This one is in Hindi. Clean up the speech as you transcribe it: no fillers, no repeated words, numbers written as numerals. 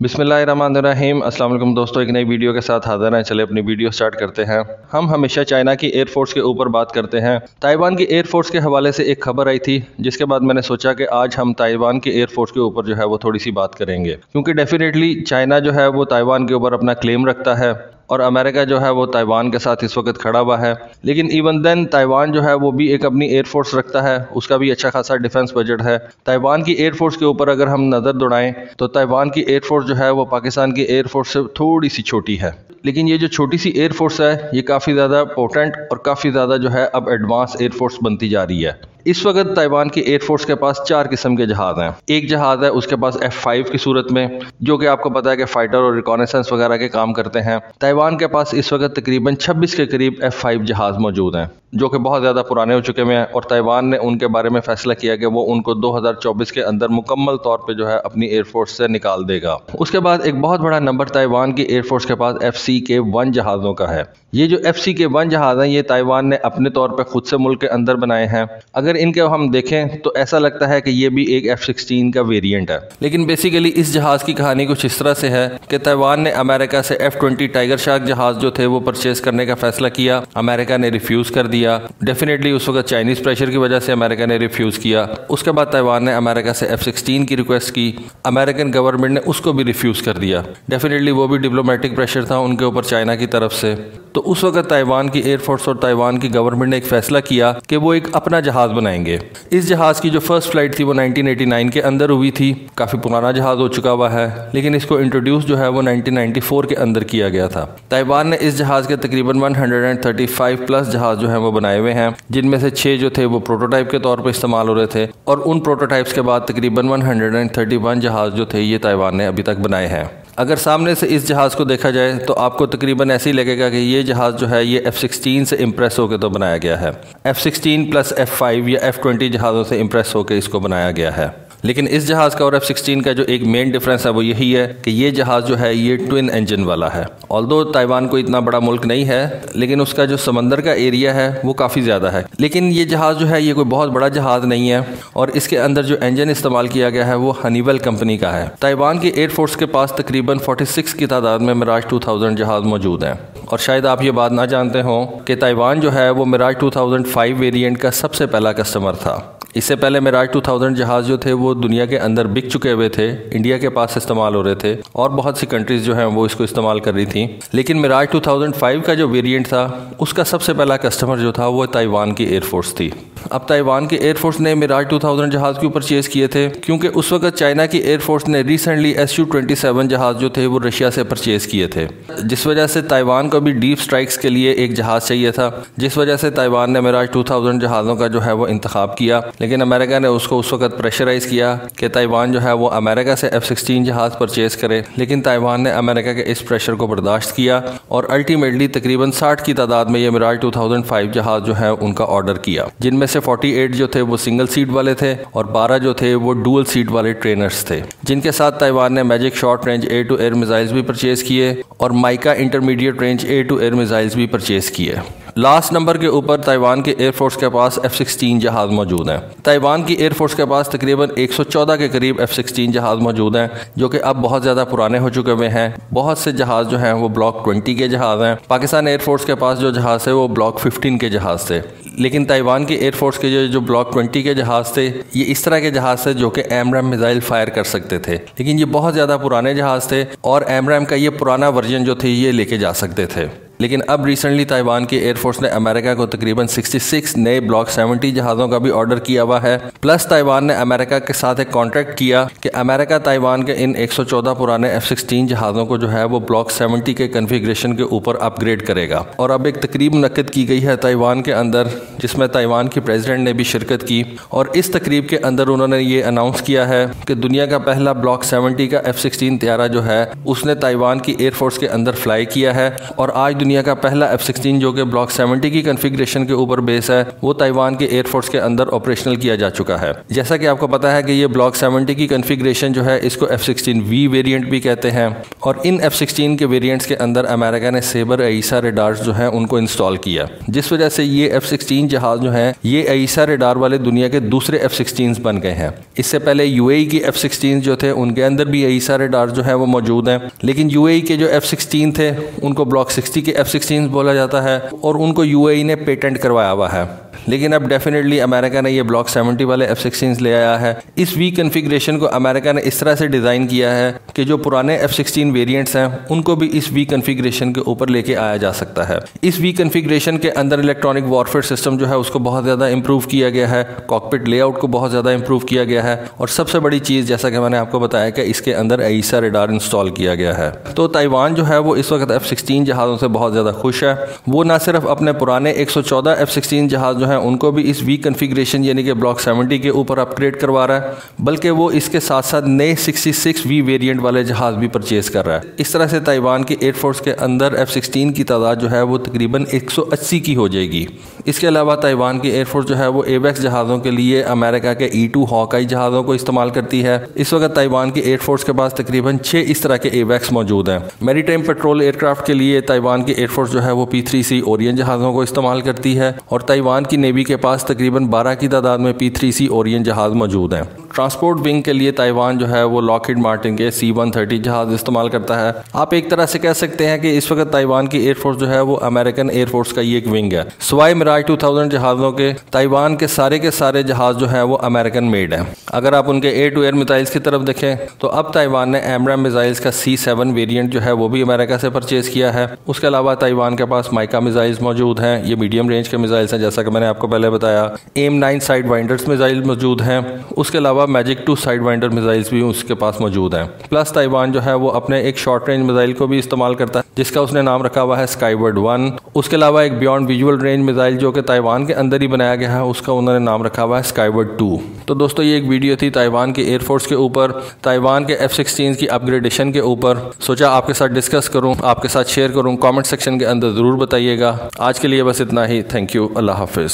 बिस्मिल्लाहिर्रहमानिर्रहीम। अस्सलाम वालेकुम दोस्तों, एक नई वीडियो के साथ हाज़िर हैं। चले अपनी वीडियो स्टार्ट करते हैं। हम हमेशा चाइना की एयरफोर्स के ऊपर बात करते हैं। ताइवान की एयरफोर्स के हवाले से एक खबर आई थी, जिसके बाद मैंने सोचा कि आज हम ताइवान की एयरफोर्स के ऊपर जो है वो थोड़ी सी बात करेंगे, क्योंकि डेफिनेटली चाइना जो है वो ताइवान के ऊपर अपना क्लेम रखता है और अमेरिका जो है वो ताइवान के साथ इस वक्त खड़ा हुआ है। लेकिन इवन देन ताइवान जो है वो भी एक अपनी एयरफोर्स रखता है, उसका भी अच्छा खासा डिफेंस बजट है। ताइवान की एयरफोर्स के ऊपर अगर हम नज़र दौड़ाएं तो ताइवान की एयरफोर्स जो है वो पाकिस्तान की एयरफोर्स से थोड़ी सी छोटी है। लेकिन ये जो छोटी सी एयरफोर्स है ये काफ़ी ज़्यादा पोटेंट और काफ़ी ज़्यादा जो है अब एडवांस एयरफोर्स बनती जा रही है। इस वक्त ताइवान की एयरफोर्स के पास 4 किस्म के जहाज़ हैं। एक जहाज़ है उसके पास F5 की सूरत में, जो कि आपको पता है कि फाइटर और रिकॉनेसेंस वगैरह के काम करते हैं। ताइवान के पास इस वक्त तकरीबन 26 के करीब F5 जहाज़ मौजूद हैं, जो कि बहुत ज़्यादा पुराने हो चुके हैं और ताइवान ने उनके बारे में फ़ैसला किया कि वो उनको 2024 के अंदर मुकम्मल तौर पर जो है अपनी एयरफोर्स से निकाल देगा। उसके बाद एक बहुत बड़ा नंबर ताइवान की एयरफोर्स के पास FC-1 जहाज़ों का है। ये जो FC-1 जहाज़ हैं ये ताइवान ने अपने तौर पर खुद से मुल्क के अंदर बनाए हैं। अगर इनके हम देखें तो ऐसा लगता है कि ये भी एक F-16 का वेरिएंट है। लेकिन बेसिकली इस जहाज़ की कहानी कुछ इस तरह से है कि ताइवान ने अमेरिका से F-20 टाइगर शार्क जहाज़ जो थे वो परचेज करने का फैसला किया। अमेरिका ने रिफ्यूज़ कर दिया। डेफिनेटली उस वक्त चाइनीज़ प्रेशर की वजह से अमेरिका ने रिफ्यूज़ किया। उसके बाद ताइवान ने अमेरिका से F-16 की रिक्वेस्ट की। अमेरिकन गवर्नमेंट ने उसको भी रिफ्यूज़ कर दिया। डेफिनेटली वो भी डिप्लोमेटिक प्रेशर था उनके ऊपर चाइना की तरफ से। तो उस वक्त ताइवान की एयरफोर्स और ताइवान की गवर्नमेंट ने एक फैसला किया कि वो एक अपना जहाज़ बनाएंगे। इस जहाज़ की जो फर्स्ट फ्लाइट थी वो 1989 के अंदर हुई थी। काफ़ी पुराना जहाज़ हो चुका हुआ है, लेकिन इसको इंट्रोड्यूस जो है वो 1994 के अंदर किया गया था। ताइवान ने इस जहाज़ के तकरीबन 135 प्लस जहाज़ जो है वो बनाए हुए हैं, जिनमें से 6 जो थे वो प्रोटोटाइप के तौर पर इस्तेमाल हो रहे थे और उन प्रोटोटाइप्स के बाद तकरीबन 131 जहाज़ जो थे ये ताइवान ने अभी तक बनाए हैं। अगर सामने से इस जहाज़ को देखा जाए तो आपको तकरीबन ऐसे ही लगेगा कि ये जहाज़ जो है ये F-16 से इम्प्रेस होकर तो बनाया गया है। F-16 प्लस F-5 या F-20 जहाज़ों से इम्प्रेस होकर इसको बनाया गया है। लेकिन इस जहाज़ का और F-16 का जो एक मेन डिफरेंस है वो यही है कि ये जहाज़ जो है ये ट्विन इंजन वाला है। ऑल्दो ताइवान को इतना बड़ा मुल्क नहीं है, लेकिन उसका जो समंदर का एरिया है वो काफ़ी ज़्यादा है। लेकिन ये जहाज़ जो है ये कोई बहुत बड़ा जहाज़ नहीं है और इसके अंदर जो इंजन इस्तेमाल किया गया है वो हनीवेल कंपनी का है। ताइवान की एयरफोर्स के पास तकरीबन 46 की तादाद में मिराज 2000 जहाज़ मौजूद हैं। और शायद आप ये बात ना जानते हों कि ताइवान जो है वो मिराज 2005 वेरिएंट का सबसे पहला कस्टमर था। इससे पहले मिराज 2000 जहाज़ जो थे वो दुनिया के अंदर बिक चुके हुए थे, इंडिया के पास इस्तेमाल हो रहे थे और बहुत सी कंट्रीज़ जो हैं वो इसको इस्तेमाल कर रही थी। लेकिन मिराज 2005 का जो वेरिएंट था उसका सबसे पहला कस्टमर जो था वो ताइवान की एयरफोर्स थी। अब ताइवान की एयरफोर्स ने मिराज 2000 जहाज़ क्यों परचेज़ किए थे? क्योंकि उस वक्त चाइना की एयरफोर्स ने रिसेंटली Su-27 जहाज़ जो थे वो रशिया से परचेज़ किए थे, जिस वजह से ताइवान को भी डीप स्ट्राइक्स के लिए एक जहाज़ चाहिए था, जिस वजह से ताइवान ने मिराज 2000 जहाज़ों का जो है वो इंतखाब किया। लेकिन अमेरिका ने उसको उस वक्त प्रेशराइज़ किया कि ताइवान जो है वो अमेरिका से F-16 जहाज़ परचेज़ करे। लेकिन ताइवान ने अमेरिका के इस प्रेशर को बर्दाश्त किया और अल्टीमेटली तकरीबन 60 की तादाद में ये मिराज 2005 जहाज़ जो है उनका ऑर्डर किया, जिनमें से 48 जो थे वो सिंगल सीट वाले थे और 12 जो थे वो डुअल सीट वाले ट्रेनर्स थे, जिनके साथ ताइवान ने Magic short range air to air missiles भी परचेज़ किए और MICA intermediate range air to air missiles भी परचेज़ किए। लास्ट नंबर के ऊपर ताइवान के एयरफोर्स के पास F-16 जहाज़ मौजूद हैं। ताइवान की एयरफोर्स के पास तकरीबन 114 के करीब F-16 जहाज़ मौजूद हैं, जो कि अब बहुत ज़्यादा पुराने हो चुके हुए हैं। बहुत से जहाज़ जो हैं वो ब्लॉक 20 के जहाज़ हैं। पाकिस्तान एयरफोर्स के पास जो जहाज़ थे वो ब्लॉक 15 के जहाज़ थे। लेकिन ताइवान की एयरफोर्स के जो ब्लॉक 20 के जहाज़ थे ये इस तरह के जहाज़ थे जो कि AMRAAM मिसाइल फायर कर सकते थे। लेकिन ये बहुत ज़्यादा पुराने जहाज़ थे और AMRAAM का ये पुराना वर्जन जो थे ये लेके जा सकते थे। लेकिन अब रिसेंटली ताइवान की एयरफोर्स ने अमेरिका को तकरीबन 66 नए ब्लॉक 70 जहाज़ों का भी ऑर्डर किया हुआ है। प्लस ताइवान ने अमेरिका के साथ एक कॉन्ट्रैक्ट किया कि अमेरिका ताइवान के इन 114 पुराने F-16 जहाज़ों को जो है वो ब्लॉक 70 के कन्फिग्रेशन के ऊपर अपग्रेड करेगा। और अब एक तकरीब मुनक्किद की गई है ताइवान के अंदर, जिसमें ताइवान की प्रेसिडेंट ने भी शिरकत की और इस तकरीब के अंदर उन्होंने ये अनाउंस किया है कि दुनिया का पहला ब्लॉक 70 का F-16 तैयारा जो है उसने ताइवान की एयरफोर्स के अंदर फ्लाई किया है और आज दुनिया का पहला F-16 जो कि ब्लॉक 70 की कॉन्फ़िगरेशन के ऊपर बेस है, वो ताइवान के एयरफोर्स के अंदर ऑपरेशनल किया जा चुका है। जैसा कि आपको पता है कि ये ब्लॉक 70 की कॉन्फ़िगरेशन जो है इसको F-16V वेरिएंट भी कहते हैं, और इन F-16 के वेरिएंट्स के अंदर अमेरिका ने सेबर AESA रेडार्स जो है उनको इंस्टॉल किया, जिस वजह से ये F-16 जहाज जो है ये AESA रेडार वाले दुनिया के दूसरे F-16 बन गए हैं। इससे पहले UAE की F-16 जो थे उनके अंदर भी AESA रेडार जो है वो मौजूद हैं, लेकिन UAE के जो F-16 थे उनको ब्लॉक 60 के F-16 बोला जाता है और उनको UAE ने पेटेंट करवाया हुआ है। लेकिन अब डेफिनेटली अमेरिका ने ये ब्लॉक 70 वाले F-16 ले आया है। इस वी कॉन्फ़िगरेशन को अमेरिका ने इस तरह से डिज़ाइन किया है कि जो पुराने F-16 वेरिएंट्स हैं उनको भी इस वी कॉन्फ़िगरेशन के ऊपर लेके आया जा सकता है। इस वी कॉन्फ़िगरेशन के अंदर इलेक्ट्रॉनिक वॉरफेयर सिस्टम जो है उसको बहुत ज़्यादा इंप्रूव किया गया है, कॉकपिट लेआउट को बहुत ज़्यादा इंप्रूव किया गया है, और सबसे बड़ी चीज़ जैसा कि मैंने आपको बताया कि इसके अंदर AESA रेडार इंस्टॉल किया गया है। तो ताइवान जो है वो इस वक्त F-16 जहाज़ों से बहुत ज़्यादा खुश है। वो ना सिर्फ अपने पुराने 114 F-16 जहाज़ जो है उनको भी इस वी कॉन्फ़िगरेशन यानी कि ब्लॉक 70 के ऊपर अपग्रेड करवा रहा है, बल्कि वो इसके साथ साथ नए 66V वेरिएंट वाले जहाज़ भी परचेज कर रहा है। इस तरह से ताइवान की एयरफोर्स के अंदर F-16 की तादाद जो है वो तकरीबन 180 की हो जाएगी। इसके अलावा ताइवान की एयरफोर्स जो है वो एवेक्स जहाज़ों के लिए अमेरिका के E-2 हॉकाई जहाज़ों को इस्तेमाल करती है। इस वक्त ताइवान की एयरफोर्स के पास तकरीबन 6 इस तरह के एवेक्स मौजूद हैं। मैरीटाइम पेट्रोल एयरक्राफ्ट के लिए ताइवान की एयरफोर्स जो है वो P-3C ओरियन जहाज़ों को इस्तेमाल करती है, और ताइवान की नेवी के पास तकरीबन 12 की तादाद में P-3C ओरियन जहाज़ मौजूद हैं। ट्रांसपोर्ट विंग के लिए ताइवान जो है वो लॉकहीड मार्टिन के C-130 जहाज़ इस्तेमाल करता है। आप एक तरह से कह सकते हैं कि इस वक्त ताइवान की एयरफोर्स जो है वो अमेरिकन एयरफोर्स का ही एक विंग है। सवाई मिराज 2000 जहाज़ों के ताइवान के सारे जहाज़ जो है वो अमेरिकन मेड हैं। अगर आप उनके एयर टू एयर मिसाइल्स की तरफ देखें तो अब ताइवान ने AMRAAM मिसाइल्स का C-7 वेरिएंट जो है वो भी अमेरिका से परचेज किया है। उसके अलावा ताइवान के पास माइका मिसाइल्स मौजूद हैं, ये मीडियम रेंज के मिसाइल्स हैं जैसा कि मैंने आपको पहले बताया। AIM-9 साइड वाइंडर्स मिसाइल मौजूद हैं। उसके अलावा मैजिक 2 साइड वाइंडर मिसाइल्स भी उसके पास मौजूद हैं। प्लस ताइवान जो है वो अपने एक शॉर्ट रेंज मिसाइल को भी इस्तेमाल करता है जिसका उसने नाम रखा हुआ है स्काईवर्ड 1। उसके अलावा एक बियॉन्ड विजुअल रेंज मिसाइल जो कि ताइवान के अंदर ही बनाया गया है, उसका उन्होंने नाम रखा हुआ है स्काईवर्ड 2। तो दोस्तों ये एक वीडियो थी ताइवान की एयरफोर्स के ऊपर, ताइवान के F-16 की अपग्रेडेशन के ऊपर। सोचा आपके साथ डिस्कस करूं, आपके साथ शेयर करूं। कमेंट सेक्शन के अंदर ज़रूर बताइएगा। आज के लिए बस इतना ही। Thank you. अल्लाह हाफिज़।